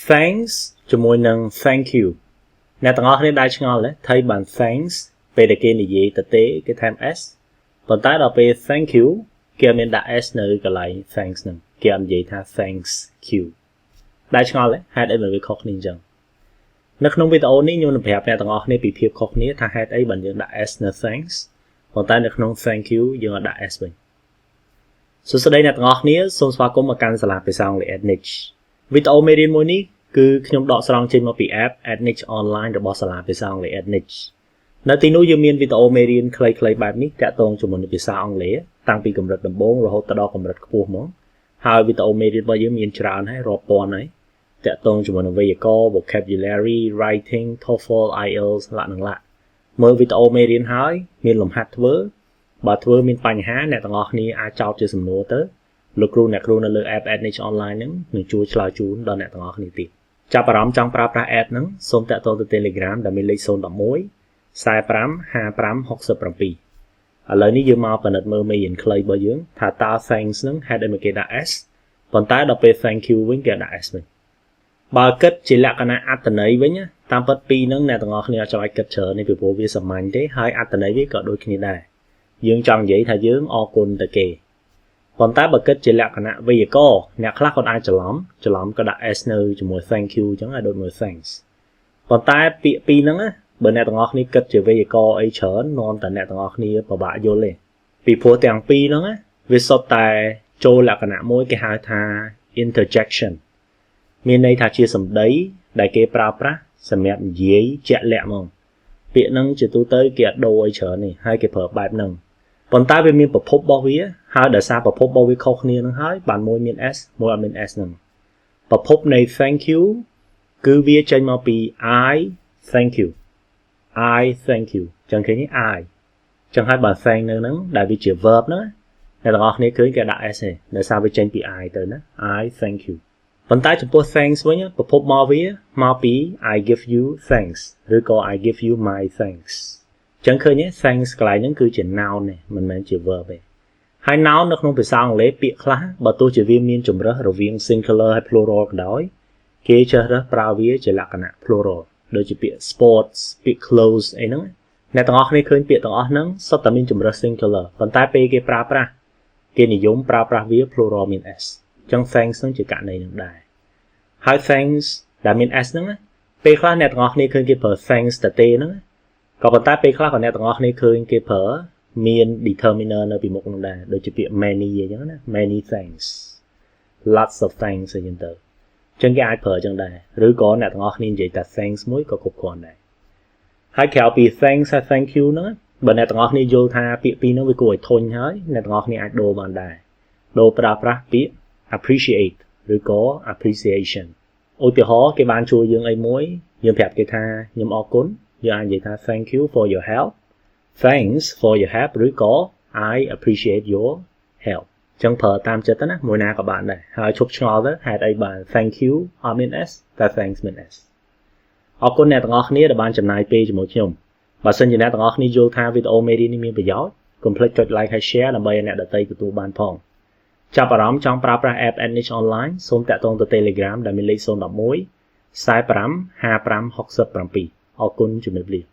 thanks ជាមួយនឹង thank you អ្នកទាំងអស់គ្នាដែលឆ្ងល់ទេថៃបាន thanks ពេលដែលគេនិយាយទៅទេគេថែម s ប៉ុន្តែដល់ពេល thank you គេមានដាក់ s នៅកន្លែង thanks ហ្នឹងគេអត់និយាយថា thanks you ដែលឆ្ងល់ទេហេតុអីមិនវាខុសគ្នាអញ្ចឹងនៅក្នុងវីដេអូនេះខ្ញុំនឹងប្រាប់អ្នកទាំងអស់គ្នាពីភាពខុសគ្នាថាហេតុអីបានយើងដាក់ s នៅ thanks ប៉ុន្តែនៅក្នុង thank you យើងអត់ដាក់ s វិញសួស្តីអ្នកទាំងអស់គ្នាសូមស្វាគមន៍មកកាន់សាលាភាសាអង់គ្លេស Ednich វីដេអូមេរៀនមួយនេះគឺខ្ញុំដកស្រង់ចេញមកពី app Ednich online របស់សាលាភាសាអង់គ្លេស Ednich នៅទីនោះយើងមានវីដេអូមេរៀនខ្លីៗបែបនេះតាក់ទងជាមួយនឹងភាសាអង់គ្លេសតាំងពីកម្រិតដំបូងរហូតដល់កម្រិតខ្ពស់មកហើយវីដេអូមេរៀនរបស់យើងមានច្រើនហើយរាប់ពាន់ហើយតាក់ទងជាមួយនឹងវេយ្យាករណ៍ vocabulary writing TOEFL IELTS លក្ខណៈមើលវីដេអូមេរៀនហើយមានលំហាត់ធ្វើបើធ្វើមានបញ្ហាអ្នកទាំងអស់គ្នាអាចចោទជាសំណួរទៅលោកគ្រូអ្នកគ្រូនៅលើ app Ednich online ហ្នឹងនឹងជួយឆ្លើយជូនដល់អ្នកទាំងអស់គ្នាទៀតចាប់អារម្មណ៍ចង់ប្រើប្រាស់ app ហ្នឹងសូមតាក់ទងទៅ Telegram ដែលមានលេខ011 45 55 67ឥឡូវនេះយើងមកពិនិត្យមើលមេរៀនខ្លីរបស់យើងថាតើ thanks ហ្នឹងហេតុអីមកគេដាក់ s ប៉ុន្តែដល់ពេល thank you វិញគេដាក់ s វិញបើគិតជាលក្ខណៈអត្ថន័យវិញតាមពិតពីរហ្នឹងអ្នកទាំងអស់គ្នាអាចគិតច្រើននេះពីព្រោះវាសាមញ្ញទេហើយអត្ថន័យវាក៏ដូចគ្នាដែរយើងចង់និយាយថាយើងអរគុណទៅគេប៉ុន្តែបើគិតជាលក្ខណៈវេយ្យាករណ៍អ្នកខ្លះគាត់អាចច្រឡំក៏ដាក់ s នៅជាមួយ thank you អញ្ចឹងឲ្យដូចមួយ thanks ប៉ុន្តែពាក្យពីរហ្នឹងបើអ្នកទាំងអស់គ្នាគិតជាវេយ្យាករណ៍អីច្រើននាំតែអ្នកទាំងអស់គ្នាពិបាកយល់ទេពីព្រោះទាំងពីរហ្នឹងវាសុទ្ធតែចូលលក្ខណៈមួយគេហៅថា interjection មានន័យថាជាសម្ដីដែលគេប្រើប្រាស់សម្រាប់និយាយជាក់លាក់មកពាក្យហ្នឹងជាទូទៅគេអត់ដូរអីច្រើនទេហើយគេប្រើបែបហ្នឹងប៉ុន្តែវាមានប្រភពរបស់វាហើយដោយសារប្រភពរបស់វាខុសគ្នាហ្នឹងហើយបានមួយមាន s មួយអត់មាន s ហ្នឹងប្រភពនៃ thank you គឺវាចេញមកពី I thank you ចឹងឃើញទេ I ចឹងហើយបើ thank នៅហ្នឹងដែលវាជា verb ហ្នឹងអ្នកទាំងអស់គ្នាឃើញគេដាក់ s ទេដោយសារវាចេញពី I ទៅណា I thank you ប៉ុន្តែចំពោះ thanks វិញប្រភពមកវាមកពី I give you thanks ឬក៏ I give you my thanks ចឹងឃើញទេ thanks កន្លែងហ្នឹងគឺជា noun ទេមិនមែនជា verb ទេហើយ noun នៅក្នុងភាសាអង់គ្លេសពាក្យខ្លះបើទោះជាវាមានជម្រើសរវាង singular ហើយ plural ក៏ដោយគេជ្រើសរើសប្រើវាជាលក្ខណៈ plural ដូចជាពាក្យ sports ពាក្យ clothes អីហ្នឹងអ្នកទាំងអស់គ្នាឃើញពាក្យទាំងអស់ហ្នឹងសុទ្ធតែមានជម្រើស singular ប៉ុន្តែពេលគេប្រើប្រាស់គេនិយមប្រើប្រាស់វា plural មាន s ចឹង thanks ហ្នឹងជាករណីហ្នឹងដែរហើយ thanks ដែលមាន s ហ្នឹងពេលខ្លះអ្នកទាំងអស់គ្នាឃើញគេប្រើ thanks តែទេហ្នឹងក៏ប៉ុន្តែពេលខ្លះក៏អ្នកទាំងអស់គ្នាឃើញគេប្រើមាន determiner នៅពីមុខហ្នឹងដែរដូចជាពាក្យ many អញ្ចឹងណា many thanks lots of thanks អញ្ចឹងទៅចឹងគេអាចប្រើអញ្ចឹងដែរឬក៏អ្នកទាំងអស់គ្នានិយាយតែ thanks មួយក៏គ្រប់គ្រាន់ដែរហើយក្រៅពី thanks ហើយ thank you ហ្នឹងបើអ្នកទាំងអស់គ្នាយល់ថាពាក្យពីរហ្នឹងវាគួរឲ្យធន់ហើយអ្នកទាំងអស់គ្នាអាចដូរបានដែរដូរប្រើប្រាស់ពាក្យ appreciate ឬក៏ appreciation ឧទាហរណ៍គេបានជួយយើងអីមួយយើងប្រាប់គេថាខ្ញុំអរគុណយើងអាចនិយាយថា thank you for your help thanks for your help ឬក៏ I appreciate your help ចឹងប្រើតាមចិត្តទៅណាមួយណាក៏បានដែរហើយឈប់ឆ្ងល់ទៅហេតុអីបាន thank you អត់មាន s តែ thanks មាន s អរគុណអ្នកទាំងអស់គ្នាដែលបានចំណាយពេលជាមួយខ្ញុំបើសិនជាអ្នកទាំងអស់គ្នាយល់ថាវីដេអូមេរៀននេះមានប្រយោជន៍កុំភ្លេចចុច like ហើយ share ដើម្បីឲ្យអ្នកដទៃទទួលបានផងចាប់អារម្មណ៍ចង់ប្រើប្រាស់ app Ednich online សូមតាក់ទងទៅ Telegram ដែលមានលេខ011 45 55 67អរគុណជំរាបលា